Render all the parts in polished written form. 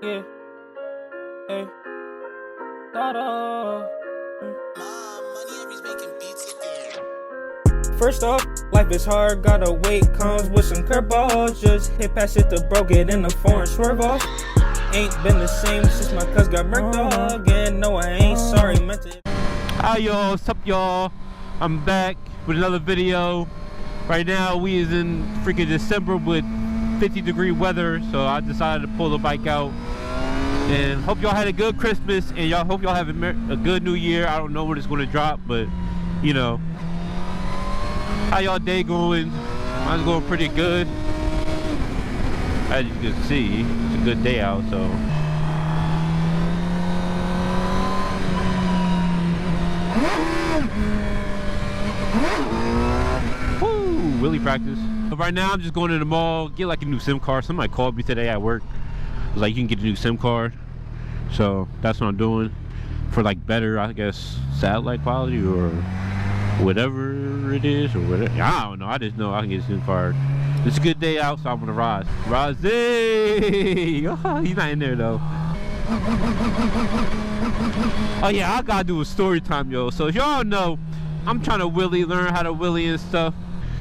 Yeah, hey, Dada. First off, life is hard, gotta wait, comes with some curveballs. Just hit past it to broke it in the foreign swerve off. Ain't been the same since my cuz got murked again. No, I ain't sorry, meant to. Hi y'all, what's up y'all? I'm back with another video. Right now we is in freaking December with 50-degree weather, so I decided to pull the bike out. And hope y'all had a good Christmas, and hope y'all have a good New Year. I don't know when it's gonna drop, but you know. How y'all day going? Mine's going pretty good. As you can see, it's a good day out, so. Woo! Wheelie practice. But right now I'm just going to the mall, get like a new SIM card. Somebody called me today at work. It was like, you can get a new SIM card. So that's what I'm doing. For like better, I guess, satellite quality or whatever it is, or whatever. I don't know. I just know I can get a SIM card. It's a good day out, so I'm gonna rise. Rise! Oh, he's not in there though. Oh yeah, I gotta do a story time, yo. So if y'all know, I'm trying to learn how to wheelie and stuff.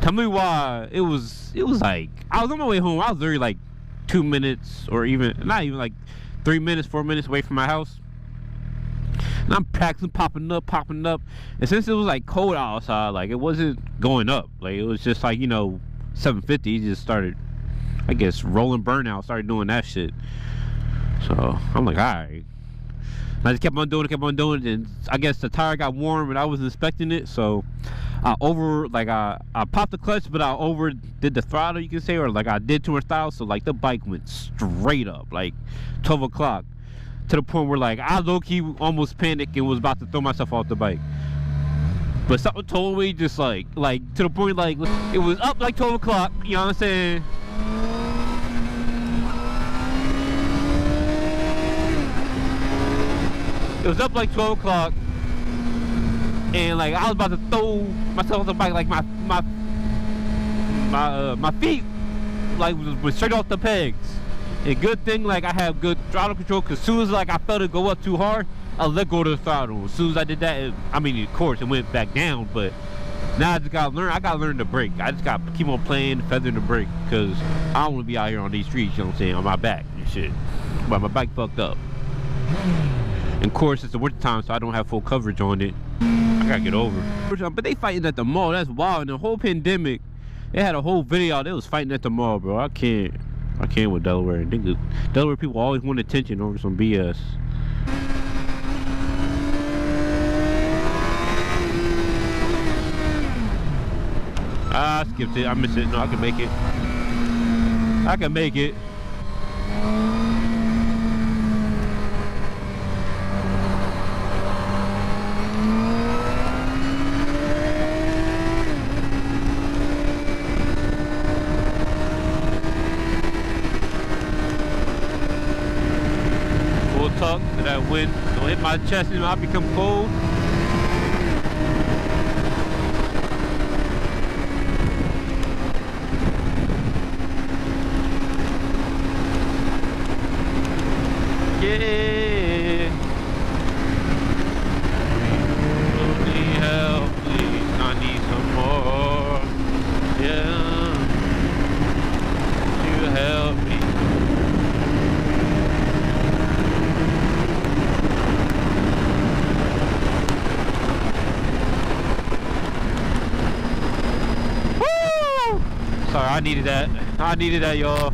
Tell me why. It was like, I was on my way home. I was literally like 2 minutes, or not even like 3 minutes, 4 minutes away from my house. And I'm practicing popping up. And since it was like cold outside, like it wasn't going up. Like it was just like, you know, 750. He just started, I guess, rolling burnout, started doing that shit. So I'm like, alright. I just kept on doing it, and I guess the tire got warm and I was inspecting it, so I popped the clutch, but I overdid the throttle, you can say, or like I did too much throttle, so like the bike went straight up, like 12 o'clock, to the point where like I low-key almost panicked and was about to throw myself off the bike. But something told me, just like to the point, like it was up like 12 o'clock, you know what I'm saying? It was up like 12 o'clock, and like I was about to throw myself off the bike, like my feet like was straight off the pegs. And good thing like I have good throttle control, because as soon as like I felt it go up too hard, I let go of the throttle. As soon as I did that, I mean, of course it went back down, but now I just gotta learn. I gotta learn to brake. I just gotta keep on playing, feathering the brake, because I don't want to be out here on these streets, you know what I'm saying, on my back and shit. But my bike fucked up. And of course, it's the winter time, so I don't have full coverage on it. I gotta get over it. But they fighting at the mall. That's wild. In the whole pandemic, they had a whole video. They was fighting at the mall, bro. I can't with Delaware. Delaware people always want attention over some BS. I skipped it. I missed it. No, I can make it. I can make it. Tuck to that wind, don't hit my chest and I'll become cold. Yeah. Need help, please. I need some more. Yeah. You help me. Sorry, I needed that. I needed that, y'all.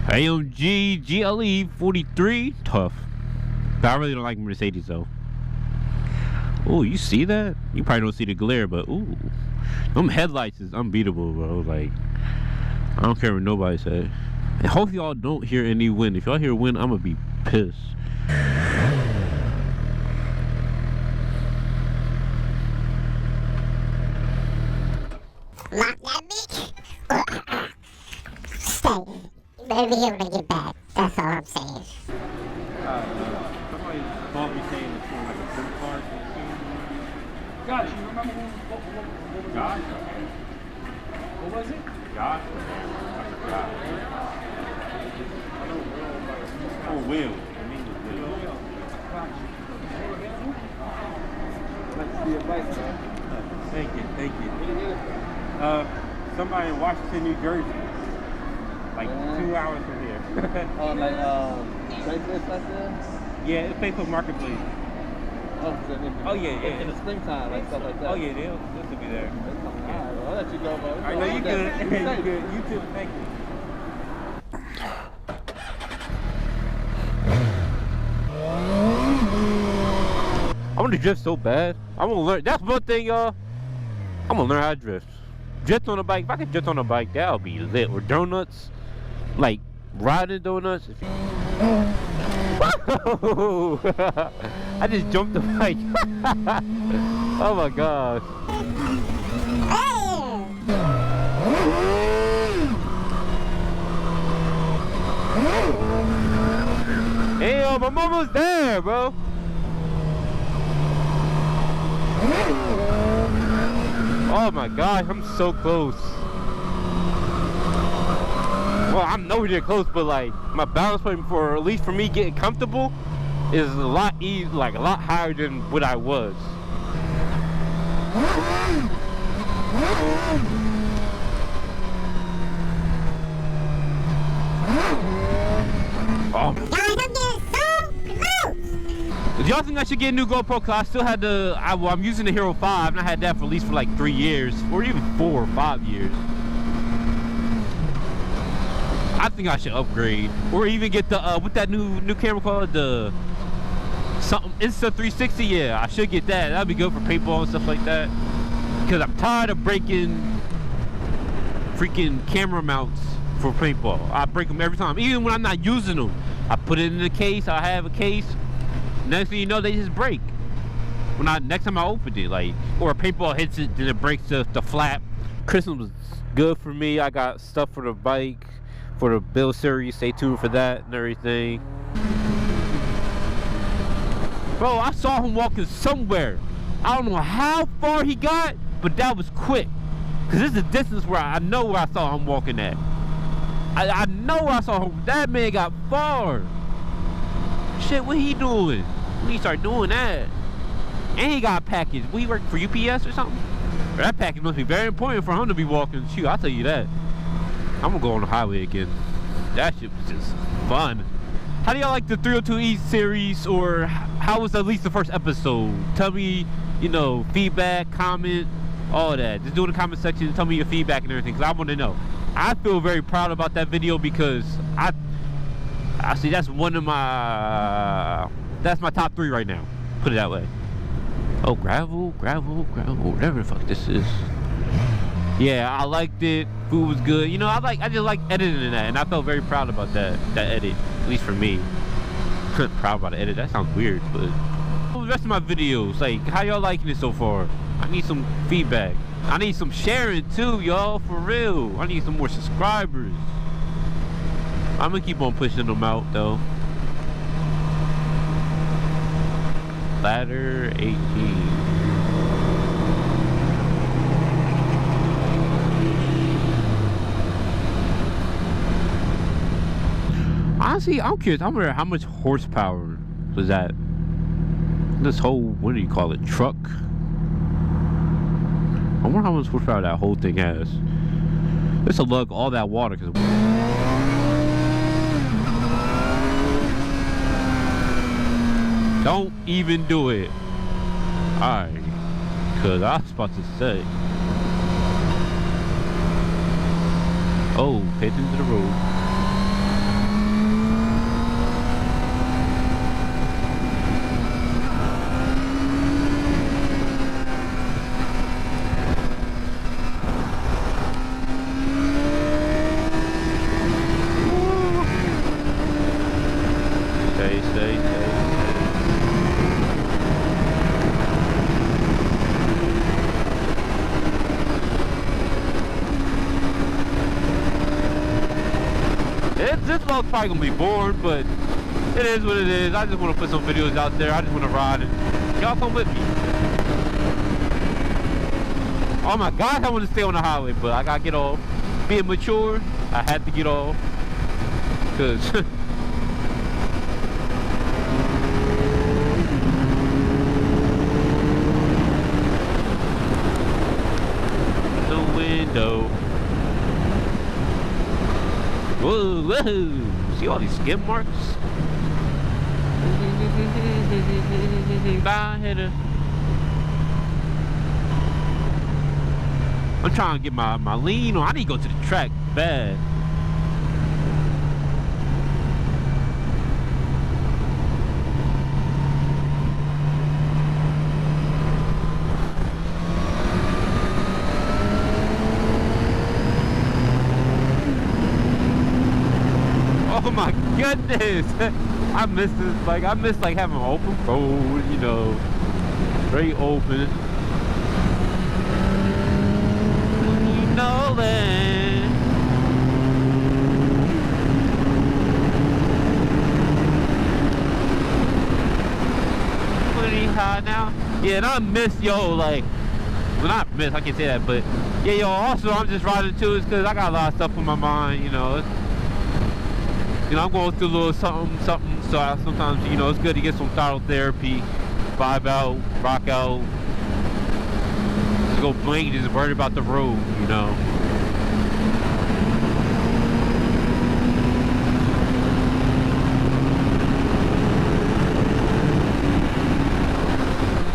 AMG GLE 43, tough. But I really don't like Mercedes though. Oh, you see that? You probably don't see the glare, but ooh, them headlights is unbeatable, bro. Like, I don't care what nobody say. And hope y'all don't hear any wind. If y'all hear wind, I'm gonna be pissed. Lock that Okay. You better be here when I get back. That's all I'm saying. Somebody called me saying it's for like a SIM card. Got you. Remember what was Josh? What was it? Josh? I forgot. Oh, Will. I mean, Will. Let's see a bike, man. Thank you. Somebody in Washington, New Jersey. Like 2 hours from here. Oh, like, Craigslist like that? Yeah, it's Facebook Marketplace. Oh, yeah. In the springtime, like stuff like that. Oh, yeah, they'll be there. Alright, well, I'll let you go, bro. I know you good. You good. You too. Thank you. I want to drift so bad. I want to learn. That's one thing, y'all. I'm gonna learn how to drift. Drift on a bike. If I could drift on a bike, that'll be lit. Or donuts, like riding donuts. If you... Whoa! I just jumped the bike. Oh my gosh. Hey, yo, my mama's there, bro. Oh my gosh, I'm so close. Well, I'm nowhere near close, but like my balance point for, at least for me getting comfortable, is a lot like a lot higher than what I was. Oh. Do y'all think I should get a new GoPro? Cause I still had the, I'm using the Hero 5 and I had that for at least for like 3 years, or even 4 or 5 years. I think I should upgrade, or even get the what that new camera called, the something Insta 360. Yeah, I should get that. That'd be good for paintball and stuff like that. Cause I'm tired of breaking freaking camera mounts for paintball. I break them every time, even when I'm not using them. I put it in the case. I have a case. Next thing you know, they just break. Next time I opened it, like, or a paintball hits it, then it breaks the flap. Christmas was good for me. I got stuff for the bike, for the build series. Stay tuned for that and everything. Bro, I saw him walking somewhere. I don't know how far he got, but that was quick. Cause this is a distance where I know where I saw him walking at. I know where I saw him. That man got far. Shit, what he doing? When he start doing that? And he got a package. We work for UPS or something? That package must be very important for him to be walking. Shoot, I'll tell you that. I'm gonna go on the highway again. That shit was just fun. How do y'all like the 302E series, or how was at least the first episode? Tell me, you know, feedback, comment, all that. Just do it in the comment section and tell me your feedback and everything, because I want to know. I feel very proud about that video because I see that's one of my, that's my top 3 right now. Put it that way. Oh, gravel, whatever the fuck this is. Yeah, I liked it. Food was good. You know, I just like editing that, and I felt very proud about that edit. At least for me. Proud about the edit. That sounds weird, but the rest of my videos, like, how y'all liking it so far? I need some feedback. I need some sharing too, y'all, for real. I need some more subscribers. I'm gonna keep on pushing them out though. Ladder 18. Honestly, I'm curious. I wonder how much horsepower was that? This whole, what do you call it, truck? I wonder how much horsepower that whole thing has. This will lug all that water. Cause don't even do it. Alright. Cause I was about to say. Oh, pay attention to the road. this vlog's probably gonna be boring, but it is what it is. I just want to put some videos out there. I just want to ride and y'all come with me. Oh my gosh, I want to stay on the highway, but I gotta get off. Being mature, I had to get off. Cause the window. Whoa, whoa. See all these skid marks? Bye, hitter. I'm trying to get my lean on. I need to go to the track bad. Oh my goodness! I miss this. Like I miss like having an open road, you know, very open. Nolan. Pretty high now. Yeah, and I miss yo like. Well, not miss. I can't say that, but yeah, yo. Also, I'm just riding too, is because I got a lot of stuff on my mind, you know. You know, I'm going through a little something, so sometimes, you know, it's good to get some throttle therapy, vibe out, rock out, just go blink, just worry about the road, you know.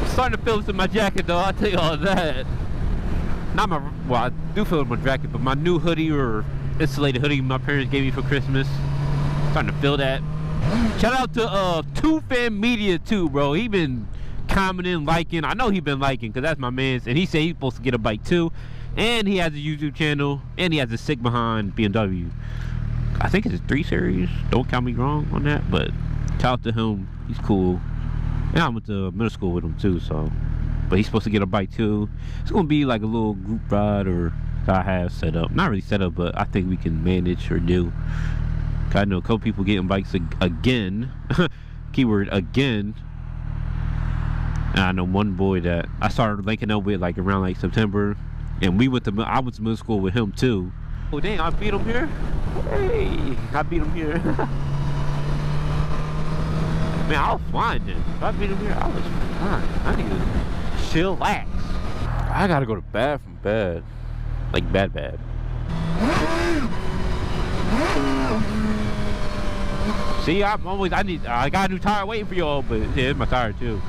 I'm starting to feel this in my jacket, though, I'll tell you all that. Not my, well, I do feel it in my jacket, but my new hoodie or insulated hoodie my parents gave me for Christmas. Starting to feel that. Shout out to Two Fan Media too, bro. He been commenting, liking. I know he been liking because that's my man's, and he said he's supposed to get a bike too. And he has a YouTube channel, and he has a stick behind BMW. I think it's a 3 Series. Don't count me wrong on that, but shout out to him. He's cool. And I went to middle school with him too, so. But he's supposed to get a bike too. It's gonna be like a little group ride or that I have set up. Not really set up, but I think we can manage or do. I know a couple people getting bikes again. Keyword again. And I know one boy that I started linking up with like around like September, and I went to middle school with him too. Oh dang, I beat him here. Hey, I beat him here. Man, I was fine then. If I beat him here, I was fine. I need to chillax. I gotta go to bathroom bad, like bad. See, I got a new tire waiting for y'all, but yeah, it's my tire too.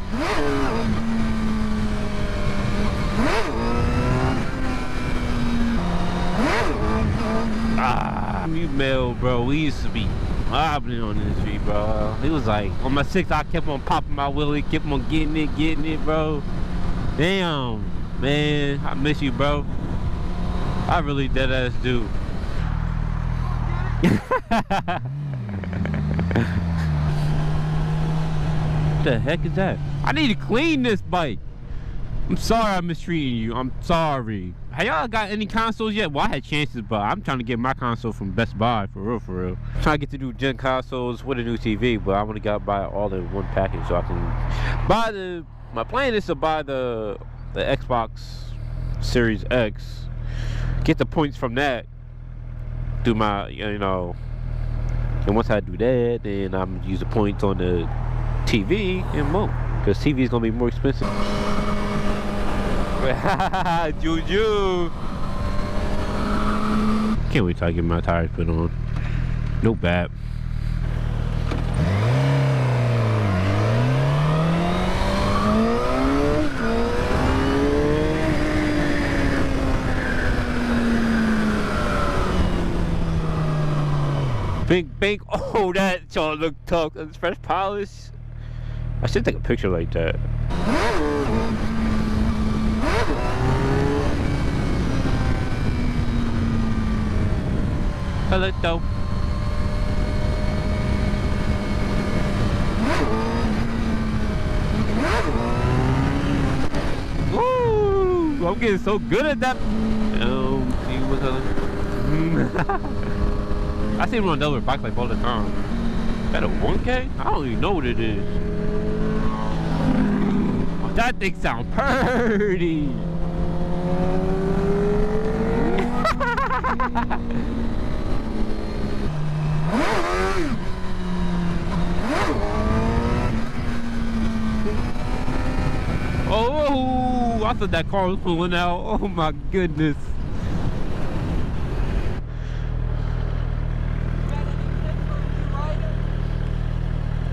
You Mel, bro, we used to be mobbing on this street, bro. It was like, on my 6, I kept on popping my wheelie, kept on getting it, bro. Damn, man, I miss you, bro. I really dead ass do. What the heck is that? I need to clean this bike. I'm sorry I'm mistreating you. I'm sorry. Have y'all got any consoles yet? Well, I had chances, but I'm trying to get my console from Best Buy, for real. I'm trying to get the new gen consoles with a new TV, but I want to buy all in one package so I can buy the. My plan is to buy the Xbox Series X, get the points from that, do my, you know, and once I do that, then I'm gonna use the points on the TV and more, because TV is gonna be more expensive. Juju. Can't wait till I get my tires put on. No bad. Big, oh, that y'all look tough. That's fresh polish. I should take a picture like that. Hello, though. Woo! I'm getting so good at that. See what's I see him on double bike like all the time. Is that a 1K? I don't even know what it is. Oh, that thing sound pretty. Oh, I thought that car was pulling out. Oh my goodness.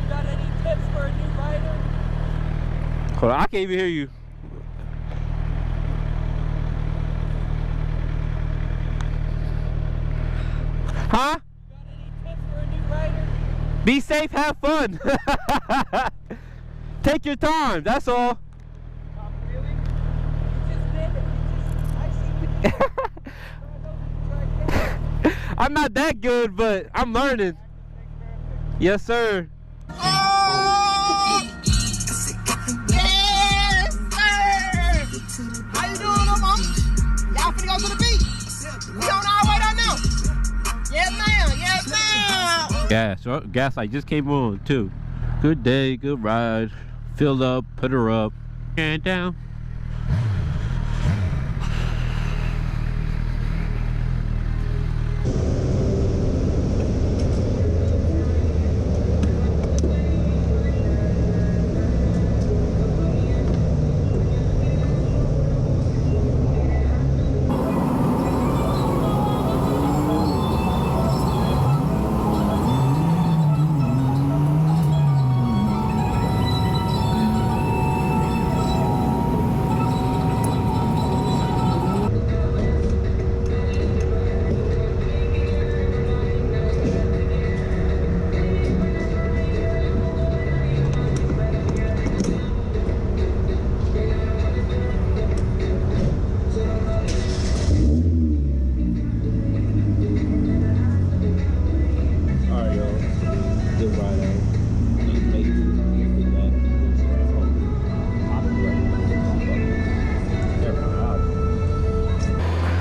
Got any tips for a new rider? Hold on, I can't even hear you. Huh? Got any tips for a new rider? Be safe, have fun. Take your time, that's all. Really? You just did it. I see you. I'm not that good, but I'm learning. Yes, sir. Yes, sir! How you doing, mama? Y'all finna go to the beach. We on our way down now. Yes, ma'am. Yes, ma'am. Gas light just came on too. Good day, good ride. Fill up, put her up, and down.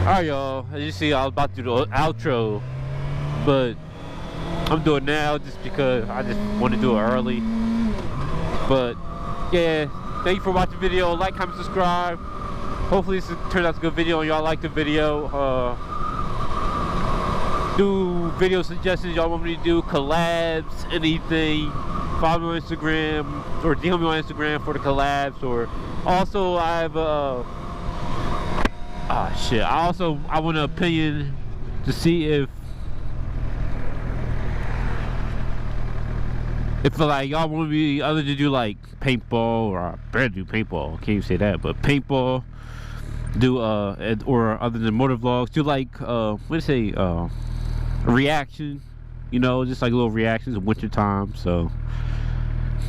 Alright y'all, as you see I was about to do the outro, but I'm doing it now just because I just want to do it early. But yeah, thank you for watching the video. Like, comment, subscribe. Hopefully this turns out to a good video and y'all like the video. Do video suggestions y'all want me to do, collabs, anything. Follow me on Instagram or DM me on Instagram for the collabs. Or also I have I want an opinion to see if like y'all want me other to do like paintball, or I better do paintball. Can't even say that, but paintball. Do or other than motor vlogs, do like what do you say, reaction, you know, just like little reactions in winter time. So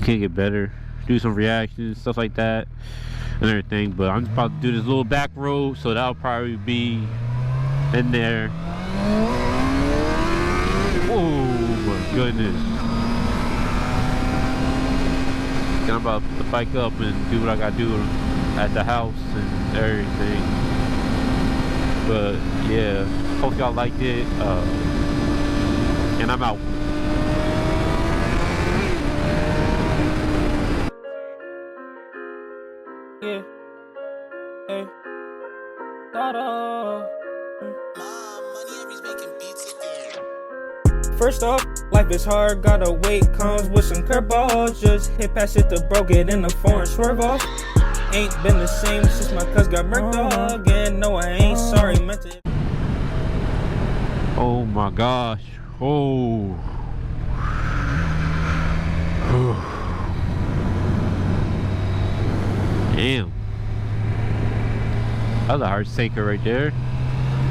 can't get better. Do some reactions, stuff like that and everything. But I'm just about to do this little back road, so that'll probably be in there. Oh my goodness. And I'm about to put the bike up and do what I gotta do at the house and everything. But yeah, hope y'all liked it. And I'm out. Yeah. Hey. Dotta. First off, life is hard, gotta wait, comes with some curveballs. Just hit past it to broke it in the foreign swerve off. Ain't been the same since my cuz got murked dog. And no, I ain't sorry, meant to. Oh my gosh. Oh. Damn. That's a hard sinker right there.